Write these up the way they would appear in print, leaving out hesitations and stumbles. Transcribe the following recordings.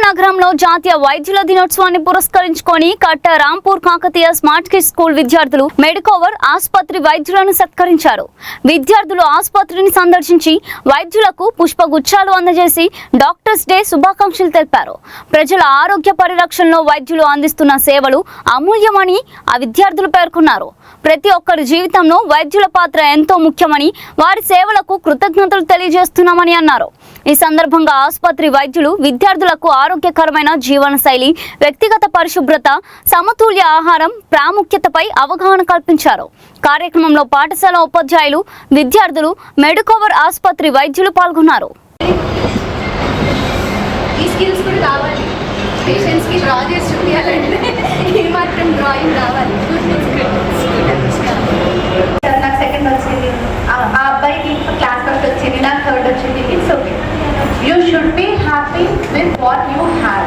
నగరంలో జాతీయ వైద్యుల దినోత్సవాన్ని పురస్కరించుకొని కట్ట Rampur Kakatiya smart kids school విద్యార్థులు మెడికోవర్ ఆసుపత్రి వైద్యులను సత్కరించారు. విద్యార్థులు ఆసుపత్రిని సందర్శించి వైద్యులకు పుష్పగుచ్చాలు అందజేసి డాక్టర్స్ డే శుభాకాంక్షలు తెలిపారు. ప్రజల ఆరోగ్య పరిరక్షణలో వైద్యులు అందిస్తున్న సేవలు అమూల్యమని ఆ విద్యార్థులు పేర్కొన్నారు. ప్రతి ఒక్కరి జీవితంలో వైద్యుల పాత్ర ఎంతో ముఖ్యమని, వారి సేవలకు కృతజ్ఞతలు తెలియజేస్తున్నామని అన్నారు. ఈ సందర్భంగా ఆసుపత్రి వైద్యులు విద్యార్థులకు ఆరోగ్యకరమైన జీవనశైలి, వ్యక్తిగత పరిశుభ్రత, సమతుల్య ఆహారం ప్రాముఖ్యతపై అవగాహన కల్పించారు. కార్యక్రమంలో పాఠశాల ఉపాధ్యాయులు, విద్యార్థులు, మెడికోవర్ ఆసుపత్రి వైద్యులు పాల్గొన్నారు. You should be happy with what you have.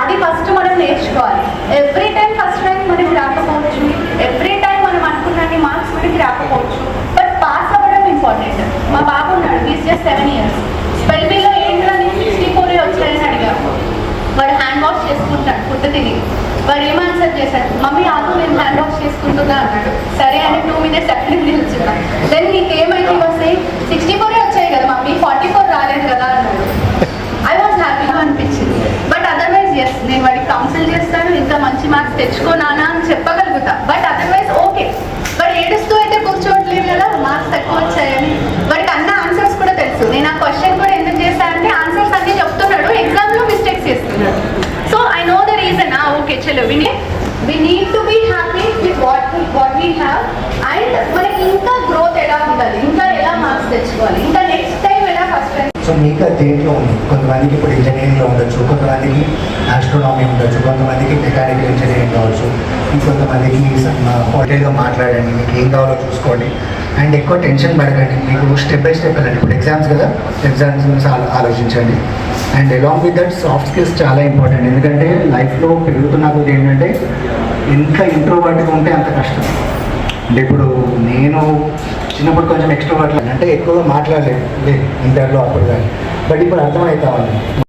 అది ఫస్ట్ మనం నేర్చుకోవాలి. ఎవ్రీ టైం ఫస్ట్ ర్యాంక్ మనకి రాకపోవచ్చు, ఎవ్రీ టైం మనం అనుకున్న మార్క్స్ మనకి రాకపోవచ్చు, బట్ పాస్ అవ్వడం ఇంపార్టెంట్. మా బాబు ఉన్నాడు, హీస్ జస్ట్ 7 years. స్పెల్ బిల్లో ఏంటని 64 వచ్చాయని అడిగాను. వాడు హ్యాండ్ వాష్ చేసుకుంటాడు ఫుడ్ తిని. వాడు ఏం ఆన్సర్ చేశాడు, మమ్మీ ఆకు నేను హ్యాండ్ వాష్ చేసుకుంటున్నా అన్నాడు. సరే అని 2 minutes అక్కడికి నిల్చున్నా. దెన్ నీకేమైంది వస్తే 64 వచ్చాయి కదా మమ్మీ, 44 రాలేదు కదా అన్నాడు. ఐ వాజ్ హ్యాపీగా అనిపించింది. బట్ అదర్వైజ్ ఎస్, నేను వాడికి కౌన్సిల్ చేస్తాను, ఇంత మంచి మార్క్స్ తెచ్చుకోనానా అని చెప్పగలుగుతా. But otherwise okay. బట్ ఏడుస్తూ అయితే కూర్చోవట్లేదు కదా, మార్క్స్ తక్కువ వచ్చాయని. వాడికి అన్న ఆన్సర్స్ కూడా తెలుసు. నేను ఆ క్వశ్చన్ కూడా ఎందుకు చేశానంటే ఆన్సర్స్ అన్ని చెప్తున్నాడు, ఎగ్జామ్లో మిస్టేక్స్ చేస్తున్నాడు. So I know the reason. Okay చలో, we need to be happy with what we have. And మనకి ఇంకా గ్రోత్ ఎలా ఉండాలి, ఇంకా ఎలా మార్క్స్ తెచ్చుకోవాలి, ఇంకా నెక్స్ట్ టైం ఎలా ఫస్ట్ టైం. సో మీకు దేంట్లో ఉంది, కొంతమందికి ఇప్పుడు ఇంజనీరింగ్లో ఉండొచ్చు, కొంతమందికి ఆస్ట్రోనామీ ఉండొచ్చు, కొంతమందికి మెకానికల్ ఇంజనీరింగ్ కావచ్చు, ఇంకొంతమందికి హోటల్గా మాట్లాడండి, మీకు ఏం కావాలో చూసుకోండి. అండ్ ఎక్కువ టెన్షన్ పడకండి, మీకు స్టెప్ బై స్టెప్ వెళ్ళండి. ఇప్పుడు ఎగ్జామ్స్ కదా, ఎగ్జామ్స్ గురించి ఆలోచించండి. And along with that soft skills చాలా ఇంపార్టెంట్. ఎందుకంటే లైఫ్లో పెరుగుతున్న కొద్ది ఏంటంటే ఎంత ఇంట్రోవర్ట్గా ఉంటే అంత కష్టం. అంటే ఇప్పుడు నేను చిన్నప్పుడు కొంచెం ఎక్స్ట్రోవర్ట్ అంటే ఎక్కువగా మాట్లాడలేదు ఇంటర్లో అప్పుడు కానీ, బట్ ఇప్పుడు అర్థమవుతా ఉంది.